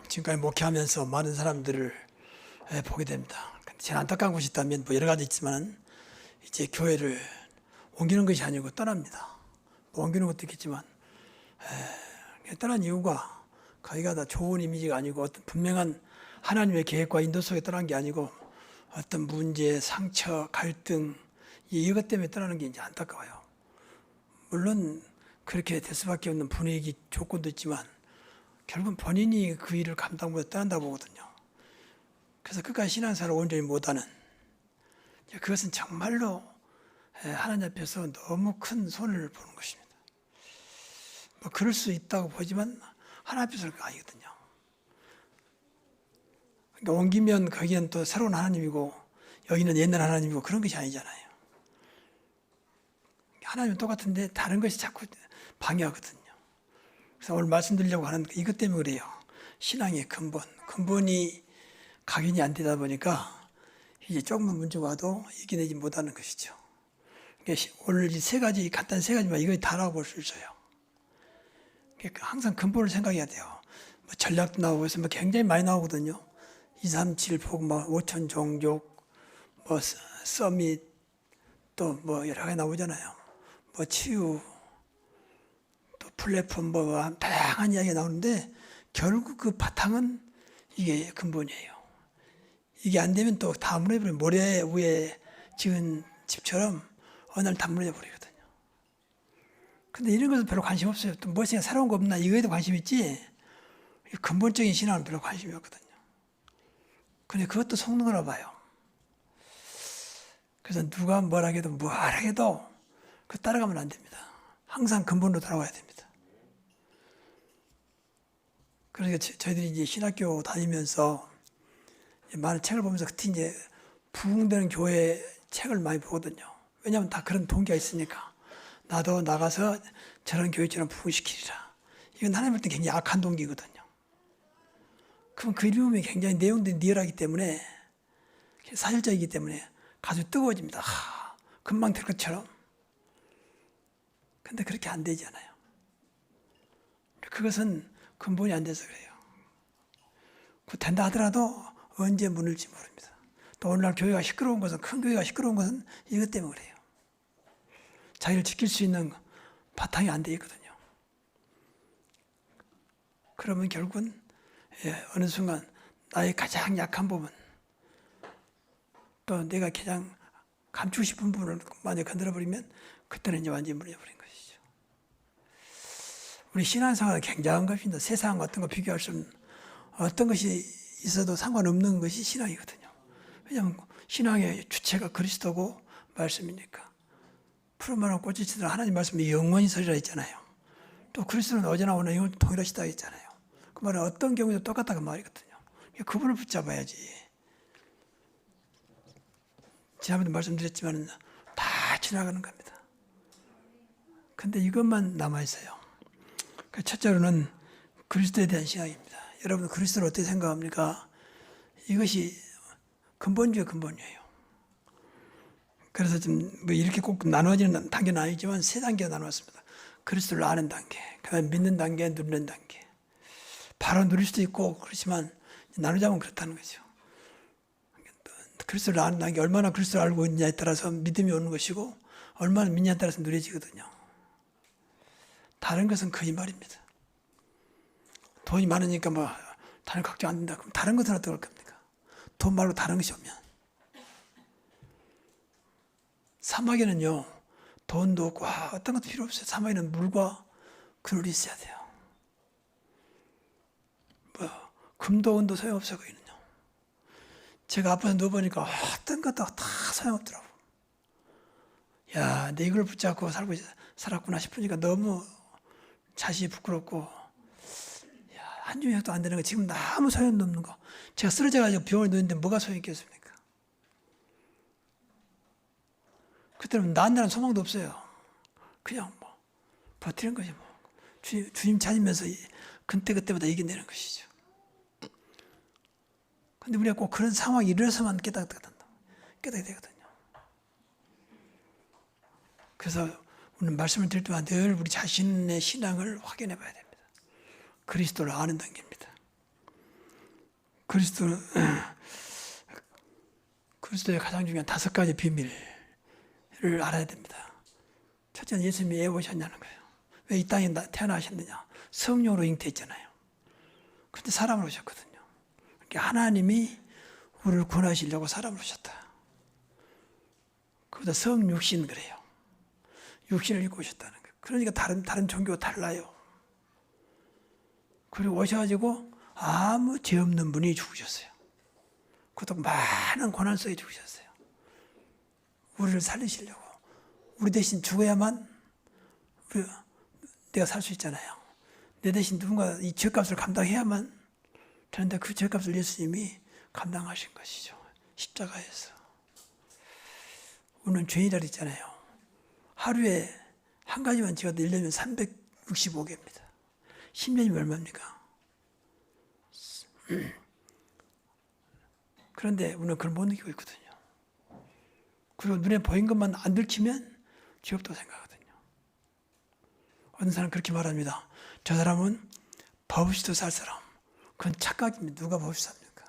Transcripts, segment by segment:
지금까지 목회하면서 많은 사람들을 보게 됩니다. 근데 제일 안타까운 것이 있다면 뭐 여러 가지 있지만 이제 교회를 옮기는 것이 아니고 떠납니다. 뭐 옮기는 것도 있겠지만 떠난 이유가 거기가 다 좋은 이미지가 아니고 어떤 분명한 하나님의 계획과 인도 속에 떠난 게 아니고 어떤 문제, 상처, 갈등 이것 때문에 떠나는 게 이제 안타까워요. 물론 그렇게 될 수밖에 없는 분위기 조건도 있지만 결국은 본인이 그 일을 감당 못해 떠난다 보거든요. 그래서 끝까지 신앙생활을 온전히 못하는 그것은 정말로 하나님 앞에서 너무 큰 손해를 보는 것입니다. 뭐 그럴 수 있다고 보지만 하나님 앞에서는 그거 아니거든요. 그러니까 옮기면 거기는 또 새로운 하나님이고 여기는 옛날 하나님이고 그런 것이 아니잖아요. 하나님은 똑같은데 다른 것이 자꾸 방해하거든요. 그래서 오늘 말씀드리려고 하는 이것 때문에 그래요. 신앙의 근본이 각인이 안 되다 보니까 이제 조금만 문제가 와도 이겨내지 못하는 것이죠. 그러니까 오늘 이 세 가지, 간단 세 가지만 이거 다라고 볼 수 있어요. 그러니까 항상 근본을 생각해야 돼요. 뭐 전략도 나오고 해서 뭐 굉장히 많이 나오거든요. 237 보고 뭐 5천 종족, 뭐 서밋, 또 뭐 여러 가지 나오잖아요. 뭐 치유, 또 플랫폼 뭐 다양한 이야기가 나오는데 결국 그 바탕은 이게 근본이에요. 이게 안 되면 또 다 무너져버려요. 모래 위에 지은 집처럼 어느 날 다 무너져 버리거든요. 근데 이런 것은 별로 관심 없어요. 또 무엇이 새로운 거 없나 이거에도 관심 있지 근본적인 신앙은 별로 관심이 없거든요. 근데 그것도 속는 거라 봐요. 그래서 누가 뭐라 해도 그 따라가면 안 됩니다. 항상 근본으로 돌아와야 됩니다. 그러니까 저희들이 이제 신학교 다니면서 많은 책을 보면서 특히 이제 부흥되는 교회 책을 많이 보거든요. 왜냐하면 다 그런 동기가 있으니까. 나도 나가서 저런 교회처럼 부흥시키리라. 이건 하나님 볼 때 굉장히 악한 동기거든요. 그럼 그 이름이 굉장히 내용들이 리얼하기 때문에 사실적이기 때문에 아주 뜨거워집니다. 금방 될 것처럼. 근데 그렇게 안 되잖아요. 그것은 근본이 안 돼서 그래요. 그 된다 하더라도 언제 무너질지 모릅니다. 또 오늘날 교회가 시끄러운 것은 큰 교회가 시끄러운 것은 이것 때문에 그래요. 자기를 지킬 수 있는 바탕이 안 돼 있거든요. 그러면 결국은 어느 순간 나의 가장 약한 부분 또 내가 가장 감추고 싶은 부분을 만약에 건드려버리면 그때는 이제 완전히 무너져버린 것이죠. 우리 신앙생활은 굉장한 것입니다. 세상 어떤 거 비교할 수 없는 어떤 것이 있어도 상관없는 것이 신앙이거든요. 왜냐하면 신앙의 주체가 그리스도고 말씀이니까. 푸른마른 꽃이치더라 하나님 말씀이 영원히 서리라 했잖아요. 또 그리스도는 어제나 오늘 영원히 동일하시다 했잖아요. 그 말은 어떤 경우에도 똑같다고 말이거든요. 그분을 붙잡아야지. 지난번에 말씀드렸지만 다 지나가는 겁니다. 근데 이것만 남아있어요. 첫째로는 그리스도에 대한 신앙입니다. 여러분 그리스도를 어떻게 생각합니까? 이것이 근본주의 근본이에요. 그래서 좀 뭐 이렇게 꼭 나눠지는 단계는 아니지만 세 단계가 나눴습니다. 그리스도를 아는 단계, 그다음에 믿는 단계, 누리는 단계. 바로 누릴 수도 있고 그렇지만 나누자면 그렇다는 거죠. 그리스도를 아는 단계, 얼마나 그리스도를 알고 있느냐에 따라서 믿음이 오는 것이고 얼마나 믿냐에 따라서 누려지거든요. 다른 것은 거의 말입니다. 돈이 많으니까 뭐 다른 걱정 안 된다. 그럼 다른 것은 어떻게 할 겁니까? 돈 말고 다른 것이 오면. 사막에는요, 돈도 없고 어떤 것도 필요 없어요. 사막에는 물과 그늘이 있어야 돼요. 뭐 금도 은도 소용없어 거기는요. 제가 앞에서 누워보니까 어떤 것도 다 소용없더라고. 야, 내 이걸 붙잡고 살았구나 싶으니까 너무 자신이 부끄럽고, 야, 한 주역도 안 되는 거 지금 너무 소용도 없는 거. 제가 쓰러져가지고 병원에 누웠는데 뭐가 소용이 있겠습니까? 그때는 나한테는 소망도 없어요. 그냥 뭐 버티는 거지 뭐. 주님 찾으면서 그때보다 이겨내는 것이죠. 근데 우리가 꼭 그런 상황이 일어서만 깨닫게 되거든요. 그래서 오늘 말씀을 드릴 때마다 늘 우리 자신의 신앙을 확인해 봐야 됩니다. 그리스도를 아는 단계입니다. 그리스도의 가장 중요한 5가지 비밀을 알아야 됩니다. 첫째는 예수님이 왜 오셨냐는 거예요. 왜 이 땅에 태어나셨느냐. 성령으로 잉태했잖아요. 그런데 사람으로 오셨거든요. 그러니까 하나님이 우리를 구원하시려고 사람으로 오셨다. 그보다 성육신 그래요. 육신을 입고 오셨다는 거예요. 그러니까 다른 종교가 달라요. 그리고 오셔가지고 아무 죄 없는 분이 죽으셨어요. 그것도 많은 고난 속에 죽으셨어요. 우리를 살리시려고. 우리 대신 죽어야만 내가 살 수 있잖아요. 내 대신 누군가 이 죄값을 감당해야만 되는데 그 죄값을 예수님이 감당하신 것이죠. 십자가에서. 우리는 죄인이라 했잖아요. 하루에 한 가지만 지어도 1년이면 365개입니다. 10년이면 얼마입니까? 그런데 우리는 그걸 못 느끼고 있거든요. 그리고 눈에 보인 것만 안 들키면 죄 없다고 생각하거든요. 어떤 사람은 그렇게 말합니다. 저 사람은 법 없이도 살 사람. 그건 착각입니다. 누가 법 없이 삽니까?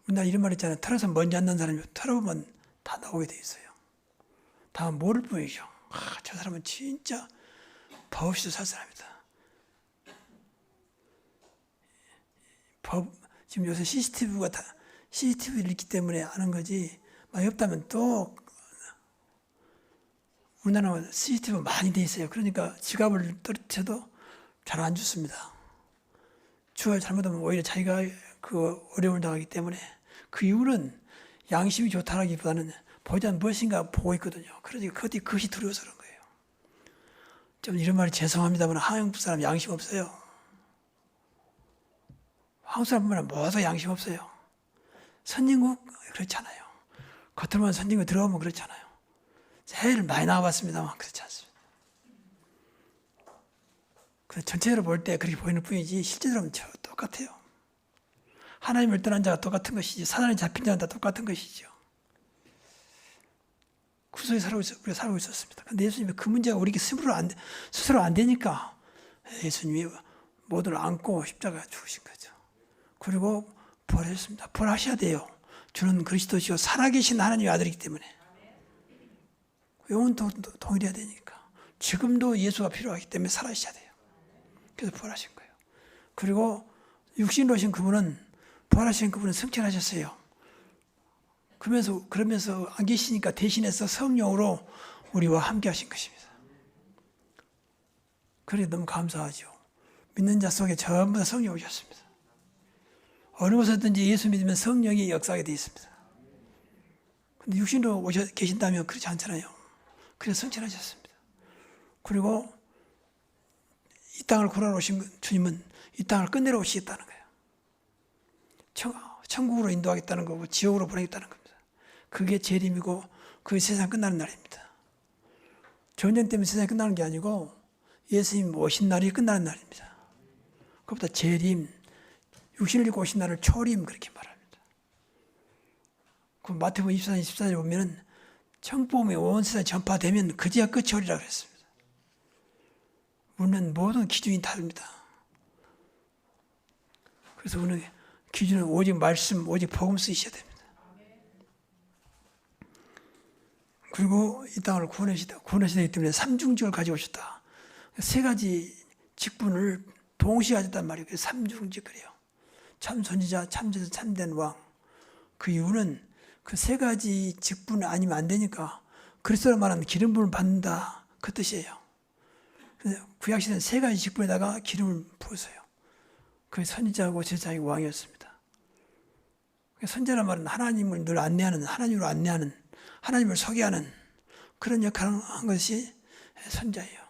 우리나라 이런 말 있잖아요. 털어서 먼지 안 난 사람이 털어보면 다 나오게 돼 있어요. 다만 모를 뿐이죠. 저 사람은 진짜 법 없이도 살 사람이다. 지금 요새 CCTV를 있기 때문에 아는 거지. 만약 없다면 또 우리나라는 CCTV가 많이 돼 있어요. 그러니까 지갑을 떨어뜨려도 잘 안 죽습니다. 주가 잘못하면 오히려 자기가 그 어려움을 당하기 때문에 그 이유는 양심이 좋다라기보다는 보자면 무엇인가 보고 있거든요. 그러니까 그것이 두려워서 그런 거예요. 좀 이런 말이 죄송합니다만 한국 사람 양심 없어요. 한국 사람뿐만 아니라 모두 양심 없어요. 선진국 그렇잖아요. 겉으로만 선진국 들어가면 그렇잖아요. 제일 많이 나와봤습니다만 그렇지 않습니다. 전체적으로 볼 때 그렇게 보이는 뿐이지 실제로는 똑같아요. 하나님을 떠난 자가 똑같은 것이지 사단에 잡힌 자는 다 똑같은 것이죠. 그 속에 우리가 살고 있었습니다. 그런데 예수님이 그 문제가 우리에게 스스로 안 되니까 예수님이 모두를 안고 십자가에 죽으신 거죠. 그리고 부활하셨습니다. 부활하셔야 돼요. 주는 그리스도시요 살아계신 하나님의 아들이기 때문에 영원 동일해야 되니까 지금도 예수가 필요하기 때문에 살아주셔야 돼요. 그래서 부활하신 거예요. 그리고 육신으로 오신 그분은 부활하신 그분은 승천하셨어요. 그러면서 안 계시니까 대신해서 성령으로 우리와 함께 하신 것입니다. 그래 너무 감사하죠. 믿는 자 속에 전부 다 성령이 오셨습니다. 어느 곳에든지 예수 믿으면 성령이 역사하게 되어 있습니다. 근데 육신으로 계신다면 그렇지 않잖아요. 그래서 승천하셨습니다. 그리고 이 땅을 구하러 오신 주님은 이 땅을 끝내러 오시겠다는 거예요. 천국으로 인도하겠다는 거고 지옥으로 보내겠다는 겁니다. 그게 재림이고 그게 세상 끝나는 날입니다. 전쟁 때문에 세상이 끝나는 게 아니고 예수님 오신 날이 끝나는 날입니다. 그것보다 재림, 육신을 입고 오신 날을 초림 그렇게 말합니다. 그 마태복음 24장 24절에 보면은 천복음이 온 세상에 전파되면 그제야 끝이 오리라 그랬습니다. 우리는 모든 기준이 다릅니다. 그래서 우리는 기준은 오직 말씀, 오직 복음 쓰셔야 됩니다. 그리고 이 땅을 구원하시기 때문에 삼중직을 가지고 오셨다. 세 가지 직분을 동시에 하셨단 말이에요. 그래서 삼중직 그래요. 참 선지자, 참제자, 참된 왕. 그 이유는 그 세 가지 직분 아니면 안 되니까 그리스도로 말하는 기름 부음을 받는다 그 뜻이에요. 구약시대는 세 가지 직분에다가 기름을 부었어요. 그게 선지자고 제사장이고 왕이었습니다. 선지자란 말은 하나님을 늘 안내하는, 하나님으로 안내하는, 하나님을 소개하는 그런 역할을 한 것이 선지자예요.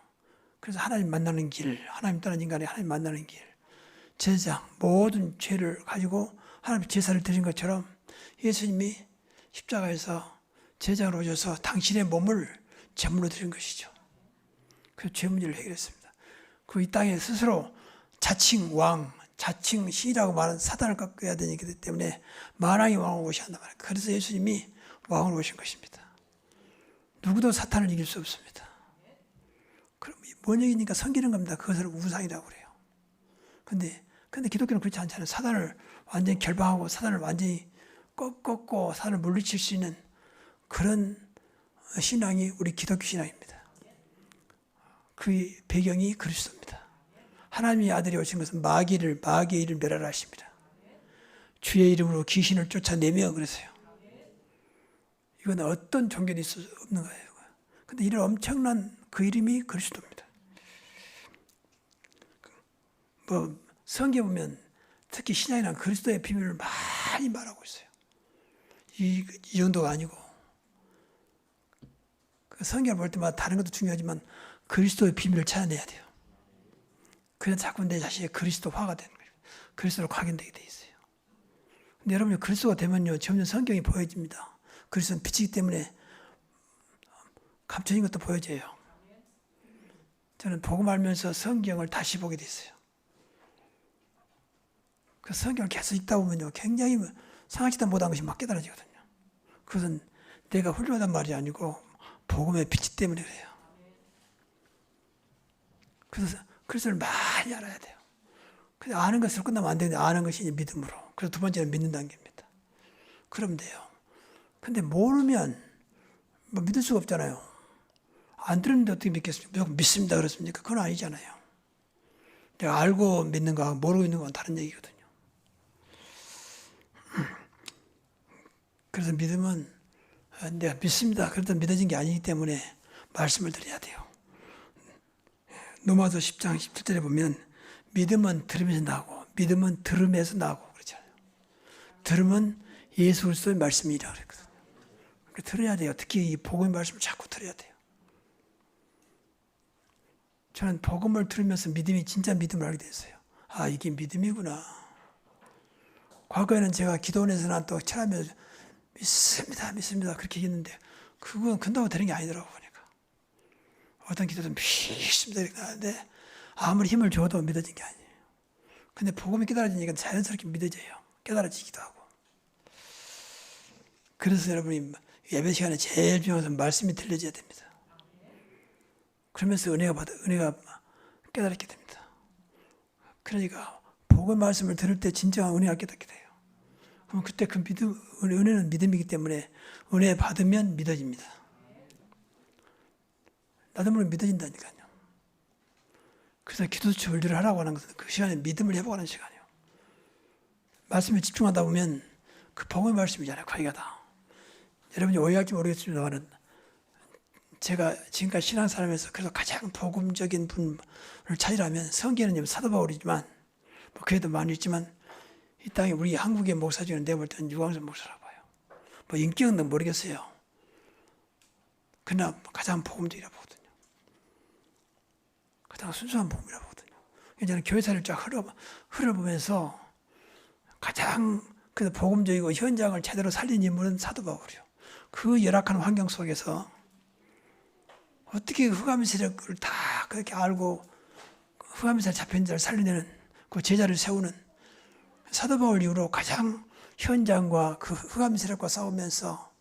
그래서 하나님 만나는 길, 하나님 떠난 인간이 하나님 만나는 길, 제사장, 모든 죄를 가지고 하나님 제사를 드린 것처럼 예수님이 십자가에서 제사장으로 오셔서 당신의 몸을 제물로 드린 것이죠. 그 죄 문제를 해결했습니다. 그 이 땅에 스스로 자칭 왕, 자칭 신이라고 말하는 사단을 꺾어야 되기 때문에 만왕의 왕으로 오셔야 한단 말이에요. 그래서 예수님이 왕으로 오신 것입니다. 누구도 사탄을 이길 수 없습니다. 그럼 뭔 얘기니까 섬기는 겁니다. 그것을 우상이라고 그래요. 그런데 근데 기독교는 그렇지 않잖아요. 사단을 완전히 결박하고 사단을 완전히 꺾고 사단을 물리칠 수 있는 그런 신앙이 우리 기독교 신앙입니다. 그 배경이 그리스도입니다. 하나님의 아들이 오신 것은 마귀의 일을 멸하라 하십니다. 주의 이름으로 귀신을 쫓아내며 그래서요. 이건 어떤 종교도 있을 수 없는 거예요. 근데 이런 엄청난 그 이름이 그리스도입니다. 뭐 성경 보면 특히 신약이나 그리스도의 비밀을 많이 말하고 있어요. 이 정도가 아니고 성경을 볼 때마다 다른 것도 중요하지만 그리스도의 비밀을 찾아내야 돼요. 그래야 자꾸 내 자신이 그리스도화가 되는 거예요. 그리스도로 각인되게 돼 있어요. 근데 여러분이 그리스도가 되면요, 점점 성경이 보여집니다. 그리스도는 빛이기 때문에 감춰진 것도 보여져요. 저는 복음 알면서 성경을 다시 보게 됐어요. 그 성경을 계속 읽다 보면요, 굉장히 생각지도 못한 것이 막 깨달아지거든요. 그것은 내가 훌륭하단 말이 아니고 복음의 빛 때문에 그래요. 그래서 그리스도를 많이 알아야 돼요. 근데 아는 것으로 끝나면 안 되는데 아는 것이 이제 믿음으로. 그래서 두 번째는 믿는 단계입니다. 그러면 돼요. 근데 모르면 뭐 믿을 수가 없잖아요. 안 들었는데 어떻게 믿겠습니까? 무조건 믿습니다 그렇습니까? 그건 아니잖아요. 내가 알고 믿는 거하고 모르고 있는 건 다른 얘기거든요. 그래서 믿음은 내가 믿습니다. 그래도 믿어진 게 아니기 때문에 말씀을 드려야 돼요. 로마서 10장 17절에 보면 믿음은 들으면서 나고 믿음은 들음에서 나고 그렇잖아요. 들으면 예수 그리스도의 말씀이라 그랬거든요. 들어야 돼요. 특히 이 복음의 말씀을 자꾸 들어야 돼요. 저는 복음을 들으면서 믿음이 진짜 믿음을 알게 됐어요. 아, 이게 믿음이구나. 과거에는 제가 기도원에서나 또 철하면서 믿습니다 그렇게 했는데 그건 근다고 되는 게 아니더라고 보니까. 어떤 기도는 믿습니다 이렇게 하는데 아무리 힘을 줘도 믿어진 게 아니에요. 근데 복음이 깨달아지니까 자연스럽게 믿어져요. 깨달아지기도 하고. 그래서 여러분이 예배 시간에 제일 중요한 것은 말씀이 들려져야 됩니다. 그러면서 은혜가 깨달게 됩니다. 그러니까 복음 말씀을 들을 때 진정한 은혜가 깨닫게 돼요. 그럼 그때 그 믿음, 은혜는 믿음이기 때문에 은혜 받으면 믿어집니다. 나도 모르게 믿어진다니까요. 그래서 기도 절들을 하라고 하는 것은 그 시간에 믿음을 회복하는 시간이에요. 말씀에 집중하다 보면 그 복음의 말씀이잖아요. 거기가 다. 여러분이 오해할지 모르겠습니다만 제가 지금까지 신앙생활하면서 그래서 가장 복음적인 분을 찾으라면 성경은 사도 바울이지만 뭐 그래도 많이 있지만 이 땅에 우리 한국의 목사 중에 내가 볼 때는 유광선 목사라고 봐요. 뭐 인격은 모르겠어요. 그러나 가장 복음적이라고 보거든요. 가장 순수한 복음이라고 보거든요. 저는 교회사를 쫙 흘러보면서 가장 복음적이고 현장을 제대로 살린 인물은 사도 바울이요. 그 열악한 환경 속에서 어떻게 흑암의 세력을 다 그렇게 알고 흑암의 세력 잡힌 자를 살려내는 그 제자를 세우는 사도 바울 이후로 가장 현장과 그 흑암의 세력과 싸우면서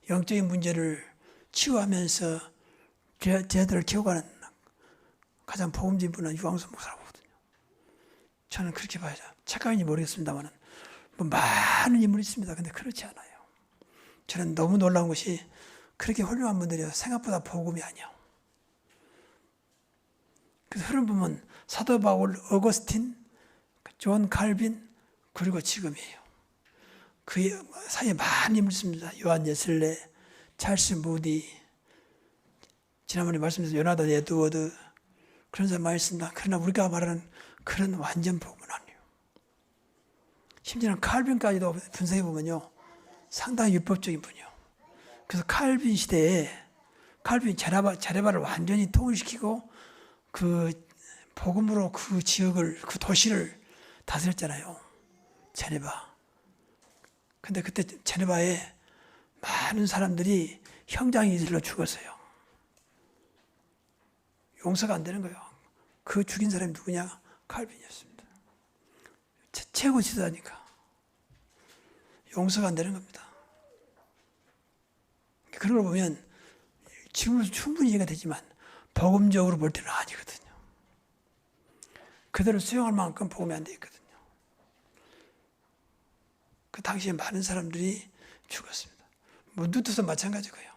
영적인 문제를 치유하면서 제자들을 키워가는 가장 복음적인 분은 유광수 목사라고 하거든요. 저는 그렇게 봐야죠. 착각인지 모르겠습니다만 뭐 많은 인물이 있습니다. 근데 그렇지 않아요. 저는 너무 놀라운 것이 그렇게 훌륭한 분들이 생각보다 복음이 아니야. 그래서 흐름 보면 사도 바울, 어거스틴, 존 칼빈 그리고 지금이에요. 그 사이에 많은 인물이 있습니다. 요한 예슬레, 찰스 무디, 지난번에 말씀드린 요나단 에드워드 그런 사람 많이 있습니다. 그러나 우리가 말하는 그런 완전 복음은 아니에요. 심지어는 칼빈까지도 분석해 보면요, 상당히 율법적인 분이요. 그래서 칼빈 시대에 칼빈 제네바를 완전히 통일시키고 그 복음으로 그 지역을 그 도시를 다스렸잖아요. 제네바. 근데 그때 제네바에 많은 사람들이 형장이 있으려 죽었어요. 용서가 안 되는 거예요. 그 죽인 사람이 누구냐? 칼빈이었습니다. 최고 지도자니까. 용서가 안 되는 겁니다. 그런 걸 보면 지금으로서 충분히 이해가 되지만 복음적으로 볼 때는 아니거든요. 그대로 수용할 만큼 복음이 안 돼 있거든요. 그 당시에 많은 사람들이 죽었습니다. 문두투도 마찬가지고요.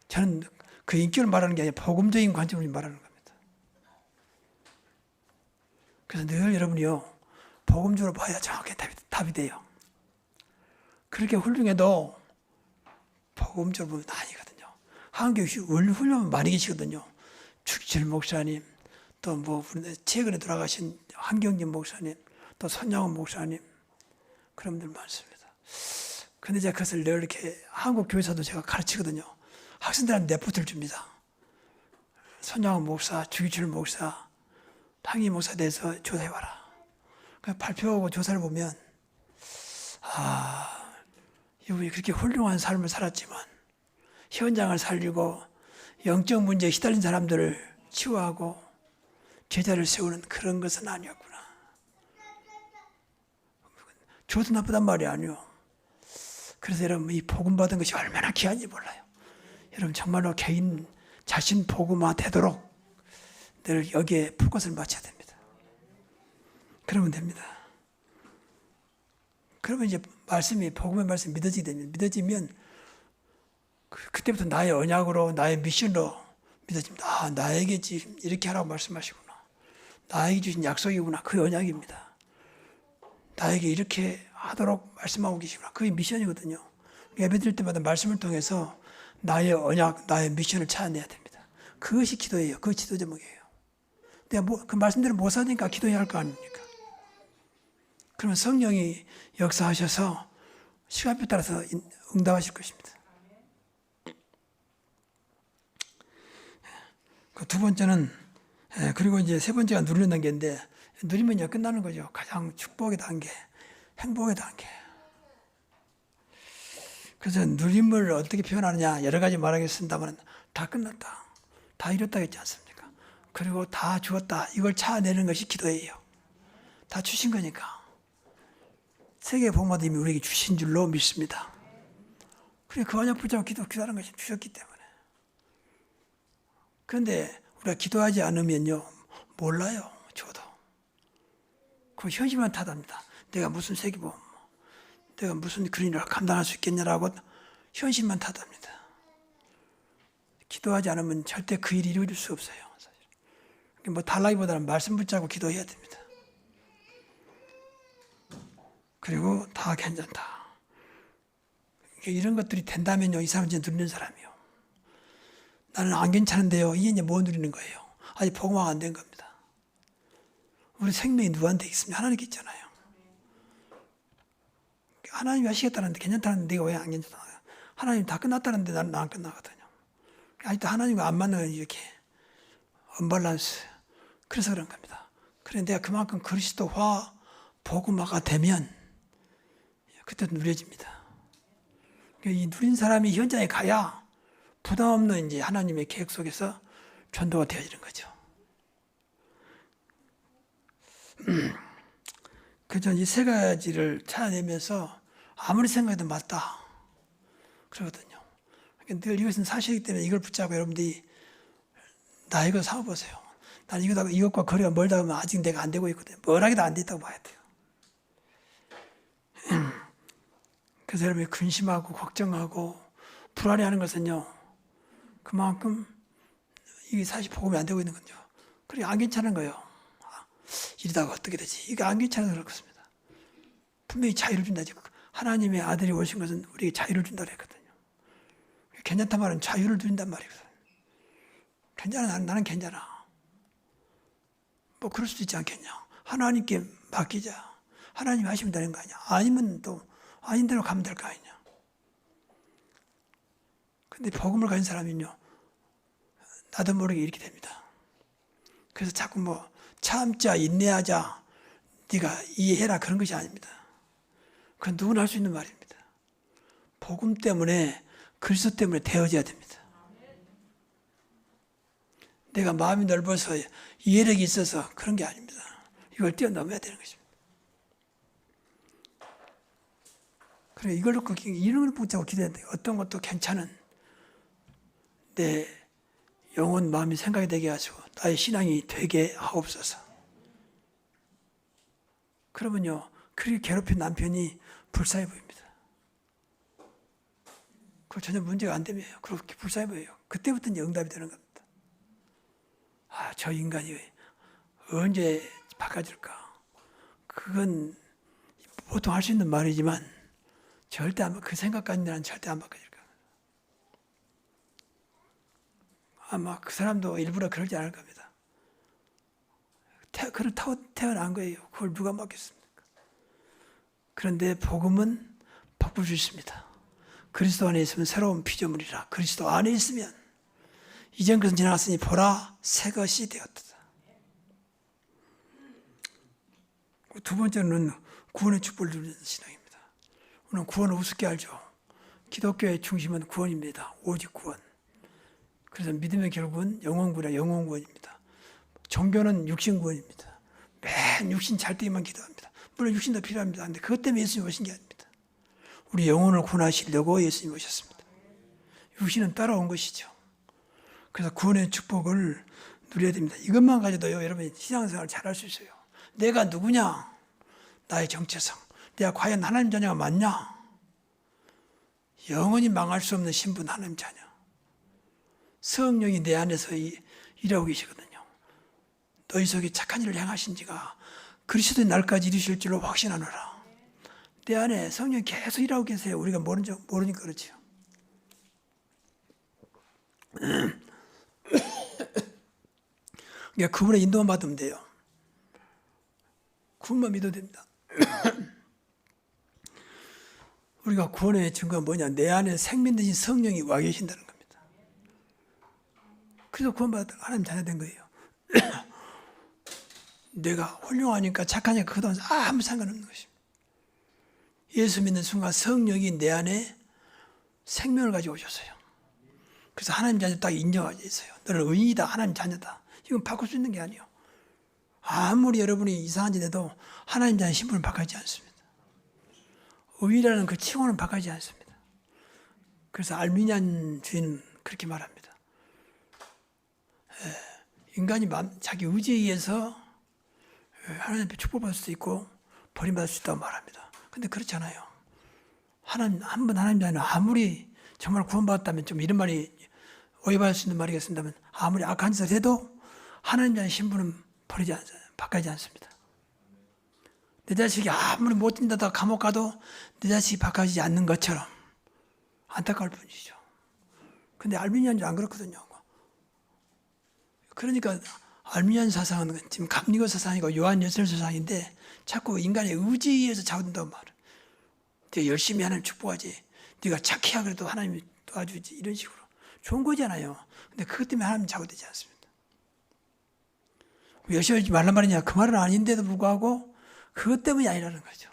저는 그 인격을 말하는 게 아니라 복음적인 관점을 말하는 겁니다. 그래서 늘 여러분이요, 복음적으로 봐야 정확히 답이 돼요. 그렇게 훌륭해도 복음적으로 보면 아니거든요. 한국에 훌륭한 많이 계시거든요. 주기철 목사님, 또 뭐 최근에 돌아가신 한경진 목사님, 또 손양원 목사님, 그런 분들 많습니다. 근데 제가 그것을 늘 이렇게 한국 교회에서도 제가 가르치거든요. 학생들한테 레포트를 줍니다. 손양원 목사, 주기철 목사, 당희 목사에 대해서 조사해봐라. 발표하고 조사를 보면 이분이 그렇게 훌륭한 삶을 살았지만 현장을 살리고 영적 문제에 시달린 사람들을 치유하고 제자를 세우는 그런 것은 아니었구나. 좋도 나쁘단 말이 아니요. 그래서 여러분 이 복음 받은 것이 얼마나 귀한지 몰라요. 여러분 정말로 개인 자신 복음화 되도록 늘 여기에 포커스를 맞춰야 됩니다. 그러면 됩니다. 그러면 이제 말씀이 복음의 말씀이 믿어지게 됩니다. 믿어지면 그때부터 나의 언약으로 나의 미션으로 믿어집니다. 나에게 지금 이렇게 하라고 말씀하시구나. 나에게 주신 약속이구나. 그 언약입니다. 나에게 이렇게 하도록 말씀하고 계시구나. 그게 미션이거든요. 예배드릴 때마다 말씀을 통해서 나의 언약, 나의 미션을 찾아내야 됩니다. 그것이 기도예요. 그것이 기도 제목이에요. 내가 그 말씀대로 못 사니까 기도해야 할 거 아닙니까? 그러면 성령이 역사하셔서 시간표에 따라서 응답하실 것입니다. 그 두 번째는, 그리고 이제 세 번째가 누리는 단계인데, 누리면 이제 끝나는 거죠. 가장 축복의 단계, 행복의 단계. 그래서 누림을 어떻게 표현하느냐, 여러 가지 말하겠습니다만, 다 끝났다. 다 이뤘다 했지 않습니까? 그리고 다 주었다. 이걸 찾아내는 것이 기도예요. 다 주신 거니까. 세계 복음화도 이미 우리에게 주신 줄로 믿습니다. 그래, 그 언약 붙잡고 기도하는 것이 주셨기 때문에. 그런데 우리가 기도하지 않으면요, 몰라요, 저도. 그 현실만 탓합니다. 내가 무슨 세계보험, 내가 무슨 그런 일을 감당할 수 있겠냐라고 현실만 탓합니다. 기도하지 않으면 절대 그 일이 이루어질 수 없어요. 사실. 뭐 달라기보다는 말씀 붙잡고 기도해야 됩니다. 그리고 다 괜찮다. 이런 것들이 된다면요, 이 사람은 이제 누리는 사람이요. 나는 안 괜찮은데요. 이게 이제 뭐 누리는 거예요? 아직 복음화가 안 된 겁니다. 우리 생명이 누구한테 있습니까? 하나님께 있잖아요. 하나님이 하시겠다는데 괜찮다는데 내가 왜 안 괜찮아? 하나님 다 끝났다는데 나는 안 끝나거든요. 아직도 하나님과 안 맞는 이렇게 언밸런스. 그래서 그런 겁니다. 그런데 내가 그만큼 그리스도화 복음화가 되면 그때 누려집니다. 이 누린 사람이 현장에 가야 부담 없는 이제 하나님의 계획 속에서 전도가 되어지는 거죠. 그저 이 세 가지를 찾아내면서 아무리 생각해도 맞다. 그러거든요. 늘 이것은 사실이기 때문에 이걸 붙잡고 여러분들이 나 이거 사보세요. 난 이것과 거리가 멀다 하면 아직 내가 안 되고 있거든요. 뭐라기도 안 됐다고 봐야 돼요. 그래서 여러분이 근심하고 걱정하고 불안해하는 것은요, 그만큼 이게 사실 복음이 안 되고 있는 거죠. 그래 안 괜찮은 거예요. 이러다가 어떻게 되지? 이게 안 괜찮아서 그렇습니다. 분명히 자유를 준다. 하나님의 아들이 오신 것은 우리에게 자유를 준다고 했거든요. 괜찮단 말은 자유를 준단 말이거든요. 괜찮아, 나는 괜찮아. 뭐 그럴 수도 있지 않겠냐. 하나님께 맡기자. 하나님이 하시면 되는 거 아니야. 아니면 또 아닌 대로 가면 될 거 아니냐. 근데 복음을 가진 사람은요, 나도 모르게 이렇게 됩니다. 그래서 자꾸 뭐 참자, 인내하자, 네가 이해해라 그런 것이 아닙니다. 그건 누구나 할 수 있는 말입니다. 복음 때문에, 그리스도 때문에 되어져야 됩니다. 내가 마음이 넓어서 이해력이 있어서 그런 게 아닙니다. 이걸 뛰어넘어야 되는 것입니다. 그래 이걸 놓고 이런 걸 붙잡고 기도해야 돼요. 어떤 것도 괜찮은 내 영혼, 마음이 생각이 되게 하시고 나의 신앙이 되게 하옵소서. 그러면요, 그렇게 괴롭힌 남편이 불쌍해 보입니다. 그거 전혀 문제가 안 되면 그렇게 불쌍해 보여요. 그때부터 이제 응답이 되는 겁니다. 아, 저 인간이 언제 바꿔줄까? 그건 보통 할 수 있는 말이지만 절대 그 생각까지는 절대 안 바꿔줄 겁니다. 아마 그 사람도 일부러 그러지 않을 겁니다. 그걸 타고 태어난 거예요. 그걸 누가 막겠습니까? 그런데 복음은 바꿀 수 있습니다. 그리스도 안에 있으면 새로운 피조물이라. 그리스도 안에 있으면 이전 것은 지나갔으니 보라 새 것이 되었다. 두 번째는 구원의 축복을 누리는 신앙입니다. 우리는 구원을 우습게 알죠. 기독교의 중심은 구원입니다. 오직 구원. 그래서 믿음의 결국은 영혼구원이라 영혼구원입니다. 종교는 육신구원입니다. 맨 육신 잘 되기만 기도합니다. 물론 육신도 필요합니다. 그런데 그것 때문에 예수님이 오신 게 아닙니다. 우리 영혼을 구원하시려고 예수님이 오셨습니다. 육신은 따라온 것이죠. 그래서 구원의 축복을 누려야 됩니다. 이것만 가져도요, 여러분 신앙생활을 잘할 수 있어요. 내가 누구냐? 나의 정체성. 내가 과연 하나님 자녀가 맞냐? 영원히 망할 수 없는 신분 하나님 자녀. 성령이 내 안에서 일하고 계시거든요. 너희 속에 착한 일을 행하신 지가 그리스도의 날까지 이루실 줄로 확신하노라. 내 안에 성령이 계속 일하고 계세요. 우리가 모르니까 그렇죠. 그러니까 그분의 인도만 받으면 돼요. 그분만 믿어도 됩니다. 우리가 구원의 증거가 뭐냐? 내 안에 생명 되신 성령이 와 계신다는 겁니다. 그래서 구원받아 하나님 자녀 된 거예요. 내가 훌륭하니까 착하니까 그동안 아무 상관없는 것입니다. 예수 믿는 순간 성령이 내 안에 생명을 가지고 오셨어요. 그래서 하나님 자녀 딱 인정하게 있어요. 너는 의인이다. 하나님 자녀다. 이건 바꿀 수 있는 게 아니에요. 아무리 여러분이 이상한 짓 해도 하나님 자녀 신분을 바꾸지 않습니다. 의인이라는 그 칭호는 바꾸지 않습니다. 그래서 알미니안 주인은 그렇게 말합니다. 인간이 자기 의지에 의해서 하나님 앞에 축복받을 수도 있고 버림받을 수 있다고 말합니다. 근데 그렇잖아요. 한번 하나님 자녀는 아무리 정말 구원받았다면 좀 이런 말이 오해받을 수 있는 말이겠습니다만 아무리 악한 짓을 해도 하나님 자녀 신분은 바꾸지 않습니다. 내 자식이 아무리 못된다다 감옥 가도 내 자식이 바꿔지지 않는 것처럼 안타까울 뿐이죠. 근데 알미니안은 안 그렇거든요. 그러니까 알미니안 사상은 지금 감리교 사상이고 요한 열쇠 사상인데 자꾸 인간의 의지에 의해서 잡는다고 말해. 네가 열심히 하나님 축복하지. 네가 착해야 그래도 하나님이 도와주지. 이런 식으로. 좋은 거잖아요. 근데 그것 때문에 하나님 잘못되지 않습니다. 열심히 하지 말란 말이냐? 그 말은 아닌데도 불구하고 그것 때문이 아니라는 거죠.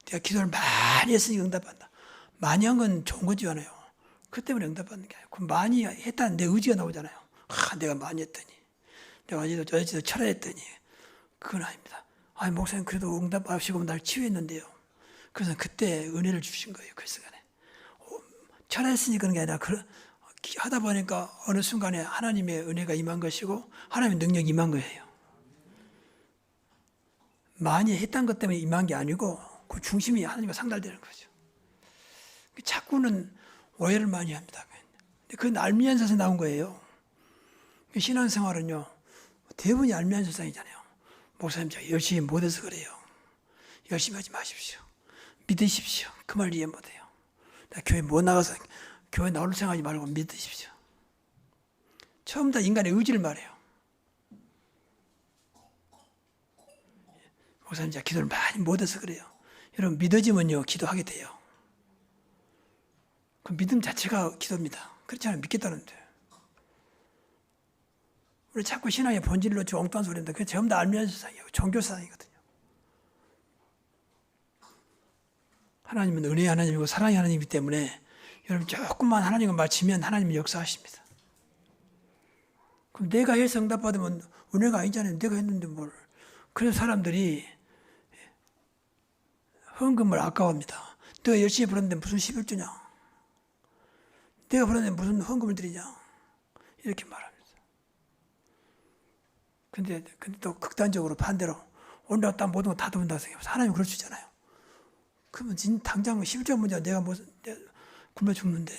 내가 기도를 많이 했으니 응답받는다. 많이 한 건 좋은 거잖아요. 그 때문에 응답받는 게 아니고 많이 했다는 내 의지가 나오잖아요. 내가 많이 했더니 내가 어제도 철회했더니 그건 아닙니다. 목사님 그래도 응답하시고 날 치유했는데요. 그래서 그때 은혜를 주신 거예요. 그 순간에 철회했으니 그런 게 아니라 하다 보니까 어느 순간에 하나님의 은혜가 임한 것이고 하나님의 능력이 임한 거예요. 많이 했던 것 때문에 임한 게 아니고 그 중심이 하나님과 상달되는 거죠. 자꾸는 오해를 많이 합니다. 그건 알미니안 사상에서 나온 거예요. 신앙생활은요 대부분이 알미니안 사상이잖아요. 목사님 제가 열심히 못해서 그래요. 열심히 하지 마십시오. 믿으십시오. 그 말 이해 못해요. 나 교회 못 나가서 교회 나올 생각하지 말고 믿으십시오. 처음 다 인간의 의지를 말해요. 목사님 제가 기도를 많이 못해서 그래요. 여러분 믿어지면요 기도하게 돼요. 그 믿음 자체가 기도입니다. 그렇지 않아요? 믿겠다는데. 우리 자꾸 신앙의 본질을 놓치고 엉뚱한 소리 합니다. 그게 전부 다 알미니안 사상이에요. 종교 사상이거든요. 하나님은 은혜의 하나님이고 사랑의 하나님이기 때문에 여러분 조금만 하나님과 맞추면 하나님은 역사하십니다. 그럼 내가 해서 응답받으면 은혜가 아니잖아요. 내가 했는데 뭘. 그래서 사람들이 헌금을 아까워합니다. 내가 열심히 벌었는데 무슨 11주냐. 내가 벌었는데 무슨 헌금을 드리냐. 이렇게 말합니다. 근데 또 극단적으로 반대로 온다고 딱 모든 거 다 도운다고 생각해서 하나님 그럴 수 있잖아요. 그러면 당장 11조 문제 내가 굶어 죽는데.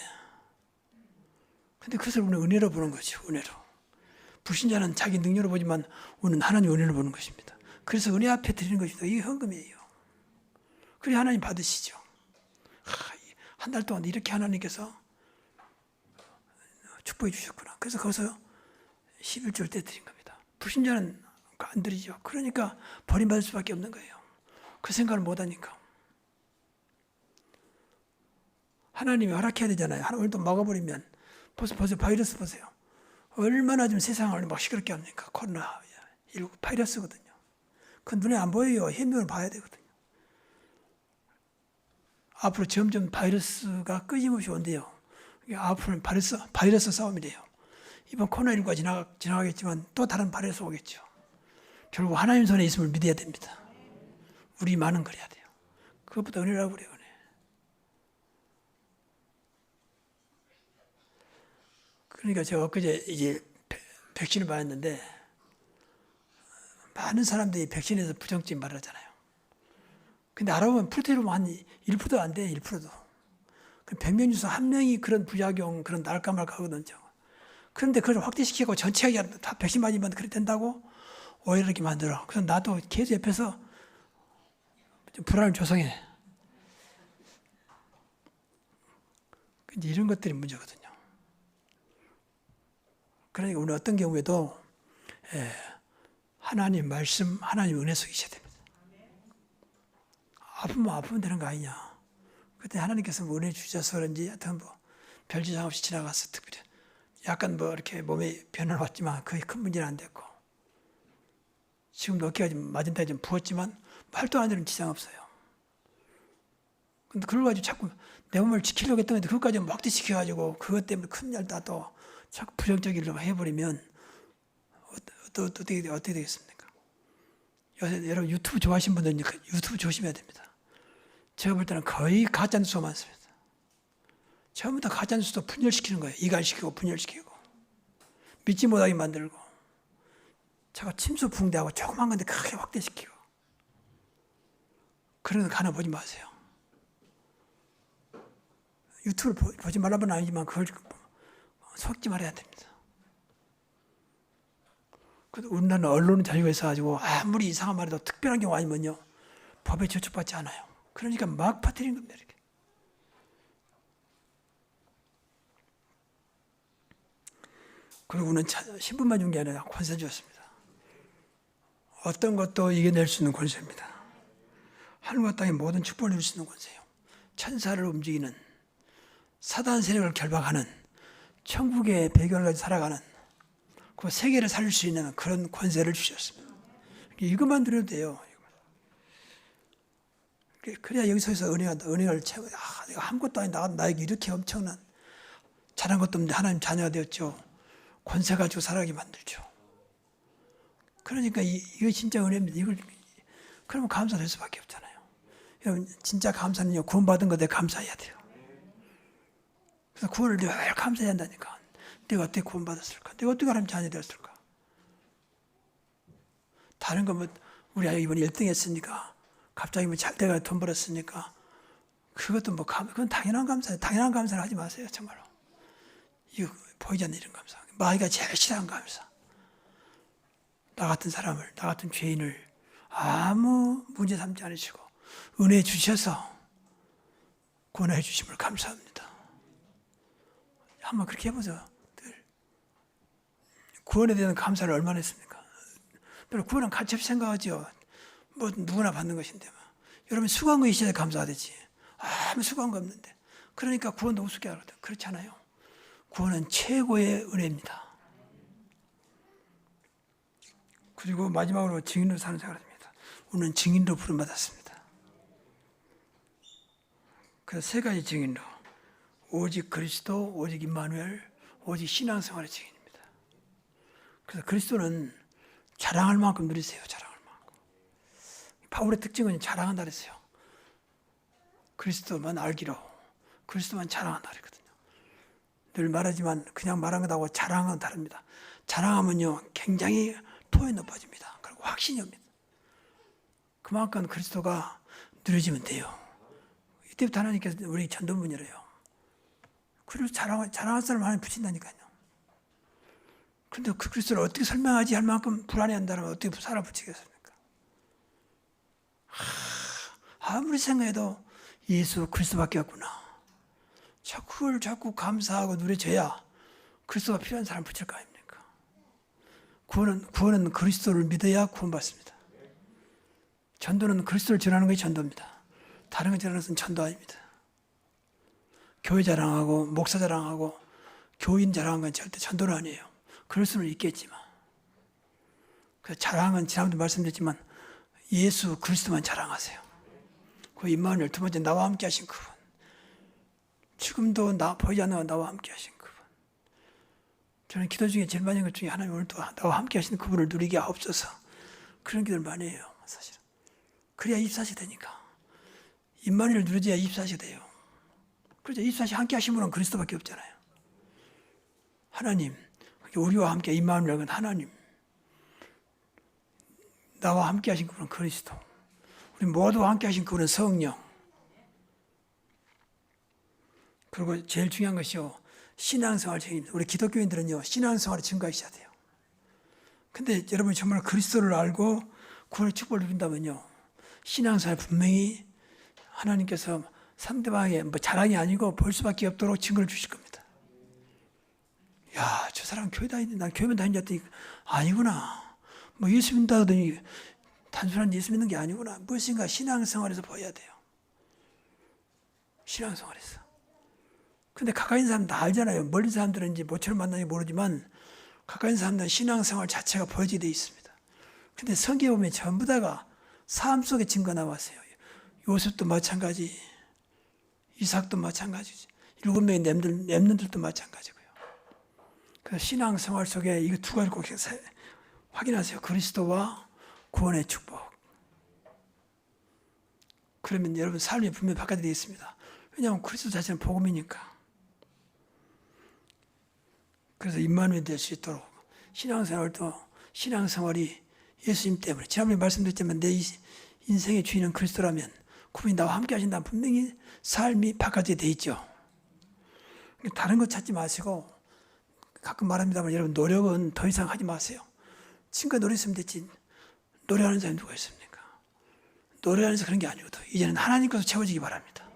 근데 그것을 우리는 은혜로 보는 거죠. 은혜로. 불신자는 자기 능력으로 보지만 우리는 하나님 은혜로 보는 것입니다. 그래서 은혜 앞에 드리는 것입니다. 이게 헌금이에요. 그래 하나님 받으시죠. 한 달 동안 이렇게 하나님께서 축복해 주셨구나. 그래서 거기서 11조를 때 드린 겁니다. 불신자는 안 드리죠. 그러니까 버림받을 수밖에 없는 거예요. 그 생각을 못하니까. 하나님이 허락해야 되잖아요. 오늘도 막아버리면 벌써 바이러스 보세요. 얼마나 좀 세상을 막 시끄럽게 합니까? 코로나19 바이러스거든요. 그 눈에 안 보여요. 현명을 봐야 되거든요. 앞으로 점점 바이러스가 끊임없이 온대요. 앞으로는 바이러스 싸움이래요. 이번 코로나19가 지나가겠지만 또 다른 바이러스 오겠죠. 결국 하나님 손에 있음을 믿어야 됩니다. 우리 많은 그래야 돼요. 그것보다 은혜라고 그래요. 은혜. 그러니까 제가 엊그제 이제 백신을 맞았는데 많은 사람들이 백신에서 부정적인 말을 하잖아요. 근데 알아보면 프로테인은 한 1%도 안 돼, 1%도. 100명 중에서 한 명이 그런 부작용, 그런 날까 말까 하거든요. 그런데 그걸 확대시키고 전체가 다 백신 맞으면 그렇게 된다고 오해를 이렇게 만들어. 그래서 나도 계속 옆에서 좀 불안을 조성해. 근데 이런 것들이 문제거든요. 그러니까 우리는 어떤 경우에도 하나님 말씀, 하나님 은혜 속에 있어야 됩니다. 아프면 되는 거 아니냐. 그때 하나님께서 은혜 주셔서 그런지 하여튼 별 지장 없이 지나갔어. 특별히 약간 이렇게 몸에 변화는 왔지만 거의 큰 문제는 안 됐고 지금도 어깨가 좀 맞은 데가 좀 부었지만 말도 안 되는 지장 없어요. 근데 그걸 가지고 자꾸 내 몸을 지키려고 했던 건데 그것까지 막대시켜가지고 그것 때문에 큰일 나도 자꾸 부정적이려고 해버리면 어떻게 되겠습니까? 요새 여러분 유튜브 좋아하시는 분들은 유튜브 조심해야 됩니다. 제가 볼 때는 거의 가짜뉴스가 많습니다. 전부 다 가짜뉴스도 분열시키는 거예요. 이간시키고 분열시키고 믿지 못하게 만들고 제가 침수붕대하고 조그만 건데 크게 확대시키고 그런 거 가나 보지 마세요. 유튜브를 보지 말라는 아니지만 그걸 속지 말아야 됩니다. 우리나라는 언론 자유가 있어가지고 아무리 이상한 말해도 특별한 경우 아니면요 법에 저촉받지 않아요. 그러니까 막 퍼뜨리는 겁니다. 이렇게. 그리고 우리는 신분만 준 게 아니라 권세 주었습니다. 어떤 것도 이겨낼 수 있는 권세입니다. 하늘과 땅의 모든 축복을 누릴 수 있는 권세예요. 천사를 움직이는 사단 세력을 결박하는 천국의 배경을 가지고 살아가는 그 세계를 살릴 수 있는 그런 권세를 주셨습니다. 이것만 드려도 돼요. 그래야 여기서 은혜를 채워. 내가 아무것도 아닌 나에게 이렇게 엄청난 잘한 것도 없는데 하나님 자녀가 되었죠. 권세 가지고 살아가게 만들죠. 그러니까 이거 진짜 은혜입니다. 이걸 그러면 감사될 수밖에 없잖아요. 여러분 진짜 감사는요 구원받은 것에 감사해야 돼요. 그래서 구원을 늘 감사해야 한다니까. 내가 어떻게 구원받았을까? 내가 어떻게 하나님 자녀 되었을까? 다른 거 우리 아이 이번에 1등 했으니까 갑자기 잘 돼가 돈 벌었으니까 그것도 그건 당연한 감사예요. 당연한 감사를 하지 마세요. 정말로. 이거 보이지 않는 이런 감사. 마귀가 제일 싫어하는 감사. 나 같은 사람을, 나 같은 죄인을 아무 문제 삼지 않으시고 은혜 주셔서 구원해 주심을 감사합니다. 한번 그렇게 해보죠. 늘. 구원에 대한 감사를 얼마나 했습니까? 별로 구원은 가치 없이 생각하죠. 누구나 받는 것인데. 여러분 수고한 거 있어야 감사하지. 아무 수고한 거 없는데. 그러니까 구원도 우습게 하거든. 그렇지 않아요. 구원은 최고의 은혜입니다. 그리고 마지막으로 증인으로 사는 생활입니다. 우리는 증인으로 부름받았습니다. 그래서 세 가지 증인으로. 오직 그리스도, 오직 임마누엘, 오직 신앙생활의 증인입니다. 그래서 그리스도는 자랑할 만큼 누리세요. 자랑할 만큼. 바울의 특징은 자랑한다 그랬어요. 그리스도만 알기로, 그리스도만 자랑한다 그랬거든요. 늘 말하지만 그냥 말한 것하고 자랑은 다릅니다. 자랑하면요 굉장히 토에 높아집니다. 그리고 확신이 옵니다. 그만큼 그리스도가 누려지면 돼요. 이때부터 하나님께서 우리 전도문이래요. 그리고 자랑할 사람 하나님 붙인다니까요. 그런데 그 그리스도를 어떻게 설명하지 할 만큼 불안해한다면 어떻게 사람 붙이겠습니까? 아무리 생각해도 예수 그리스도밖에 없구나. 자꾸 감사하고 누려져야 그리스도가 필요한 사람 붙일 거 아닙니까? 구원은 그리스도를 믿어야 구원받습니다. 전도는 그리스도를 전하는 것이 전도입니다. 다른 거 전하는 것은 전도 아닙니다. 교회 자랑하고 목사 자랑하고 교인 자랑하는 건 절대 전도는 아니에요. 그럴 수는 있겠지만 그 자랑은 지난번도 말씀드렸지만 예수 그리스도만 자랑하세요. 그 임마누엘 두 번째 나와 함께 하신 그분, 지금도 보이지 않는 나와 함께 하신 그분. 저는 기도 중에 제일 많이 한 것 중에 하나님 오늘 또 나와 함께 하시는 그분을 누리게 하옵소서. 그런 기도를 많이 해요. 사실은 그래야 24시 되니까. 임마누엘 누려져야 24시 돼요. 그렇죠. 24시 함께 하신 분은 그리스도밖에 없잖아요. 하나님, 우리와 함께 임마누엘은 하나님, 나와 함께 하신 그분은 그리스도, 우리 모두와 함께 하신 그분은 성령. 그리고 제일 중요한 것이요, 신앙생활 책임입니다. 우리 기독교인들은요, 신앙생활을 증거하셔야 돼요. 근데 여러분이 정말 그리스도를 알고 구원의 축복을 누린다면요, 신앙생활 분명히 하나님께서 상대방의 자랑이 아니고 볼 수밖에 없도록 증거를 주실 겁니다. 야, 저 사람 교회 다니는데 난 교회만 다니는 줄 알았더니 아니구나. 예수 믿는다 하더니 단순한 예수 믿는 게 아니구나. 무엇인가 신앙생활에서 보여야 돼요. 신앙생활에서. 근데 가까이 있는 사람 다 알잖아요. 멀리 사람들은 이제 모처럼 만나는지 모르지만 가까이 있는 사람들은 신앙생활 자체가 보여지게 돼 있습니다. 근데 성경에 보면 전부 다가 삶 속에 증거 나왔어요. 요셉도 마찬가지, 이삭도 마찬가지지, 7명의 렘넌트들도 마찬가지고요. 그래서 신앙생활 속에 이 두 가지를 꼭 확인하세요. 그리스도와 구원의 축복. 그러면 여러분 삶이 분명히 바뀌게 되어 있습니다. 왜냐하면 그리스도 자체는 복음이니까. 그래서 임마누엘이 될 수 있도록 신앙생활이 예수님 때문에, 지난번에 말씀드렸지만 내 인생의 주인은 그리스도라면 그분이 나와 함께 하신다면 분명히 삶이 바뀌게 되어 있죠. 다른 거 찾지 마시고, 가끔 말합니다만 여러분 노력은 더 이상 하지 마세요. 친구가 노래했으면 됐지. 노래하는 사람이 누가 있습니까? 노래하면서 그런 게 아니거든. 이제는 하나님께서 채워지기 바랍니다.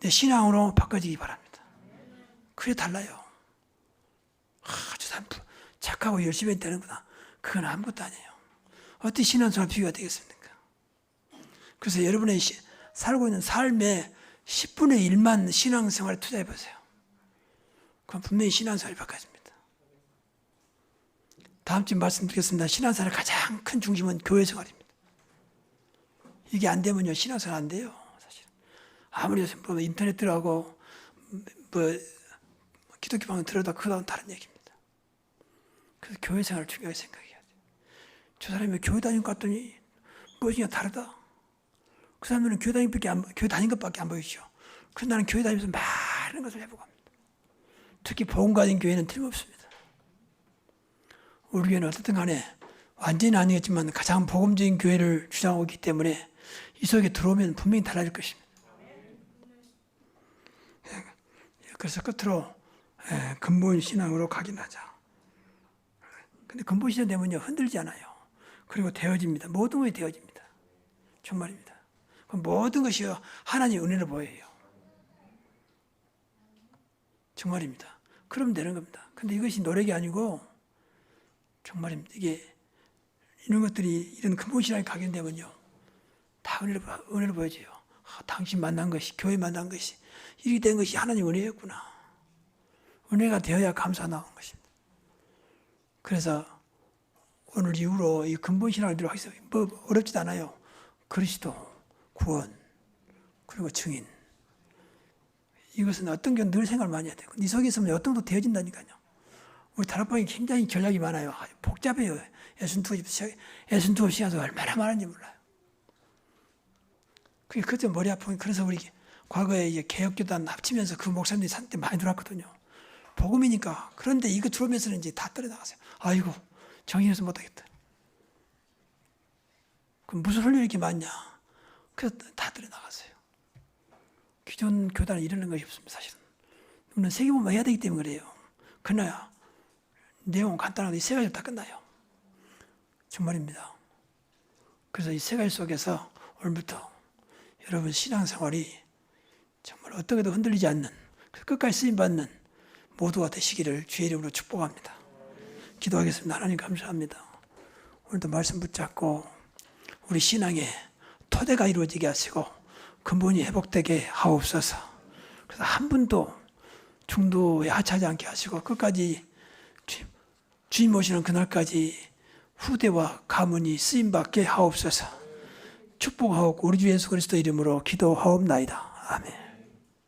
내 신앙으로 바꿔지기 바랍니다. 그게 달라요. 저 사람 착하고 열심히 되는구나. 그건 아무것도 아니에요. 어떻게 신앙생활 비교가 되겠습니까? 그래서 여러분의 살고 있는 삶의 10분의 1만 신앙생활에 투자해 보세요. 그럼 분명히 신앙생활이 바꿔집니다. 다음 주에 말씀드리겠습니다. 신앙생활의 가장 큰 중심은 교회생활입니다. 이게 안 되면요, 신앙생활 안 돼요. 사실 아무리 인터넷 들어가고 기독교 방송 들어도 그다음 다른 얘기입니다. 그래서 교회생활을 중요하게 생각해야 돼요. 저 사람이 교회 다닌 것 같더니 무엇인가 다르다. 그 사람들은 교회 다닌 것밖에 안 보이죠. 그래서 나는 교회 다니면서 많은 것을 해보고 합니다. 특히 복음 가진 교회는 틀림없습니다. 우리 교회는 어떻든 간에 완전히 아니겠지만 가장 복음적인 교회를 주장하고 있기 때문에 이 속에 들어오면 분명히 달라질 것입니다. 그래서 끝으로 근본 신앙으로 각인하자. 근데 근본 신앙 되면요, 흔들지 않아요. 그리고 되어집니다. 모든 것이 되어집니다. 정말입니다. 모든 것이 하나님의 은혜로 보여요. 정말입니다. 그러면 되는 겁니다. 근데 이것이 노력이 아니고 정말입니다. 이런 것들이 이런 근본 신앙이 각인되면요, 다 은혜로 보여져요. 당신 만난 것이, 교회 만난 것이, 이렇게 된 것이 하나님 은혜였구나. 은혜가 되어야 감사 나온 것입니다. 그래서 오늘 이후로 이 근본 신앙을 들어 하겠어요. 어렵지도 않아요. 그리스도, 구원, 그리고 증인. 이것은 어떤 게 늘 생각을 많이 해야 돼요. 네 속에 있으면 어떤 것도 되어진다니까요. 우리 다락방이 굉장히 전략이 많아요. 복잡해요. 예순두업 시간도 얼마나 많은지 몰라요. 그게 그때 머리 아프고, 그래서 우리 과거에 이제 개혁교단 합치면서 그 목사님들이 산때 많이 들어왔거든요. 복음이니까. 그런데 이거 들어오면서는 이제 다 떨어나가세요. 아이고, 정신에서 못하겠다. 그럼 무슨 훈련이 이렇게 많냐? 그래서 다 들여나갔어요. 기존 교단은 이러는 것이 없습니다. 사실은 우리는 세계보험만 해야 되기 때문에 그래요. 그러나 내용은 간단하게 이 세 가지로 다 끝나요. 정말입니다. 그래서 이 세 가지 속에서 오늘부터 여러분 신앙생활이 정말 어떻게도 흔들리지 않는, 끝까지 쓰임받는 모두가 되시기를 주의 이름으로 축복합니다. 기도하겠습니다. 하나님 감사합니다. 오늘도 말씀 붙잡고 우리 신앙의 토대가 이루어지게 하시고 근본이 회복되게 하옵소서. 그래서 한 분도 중도에 하차하지 않게 하시고 끝까지 주님 오시는 그날까지 후대와 가문이 쓰임받게 하옵소서. 축복하옵고 우리 주 예수 그리스도 이름으로 기도하옵나이다. 아멘.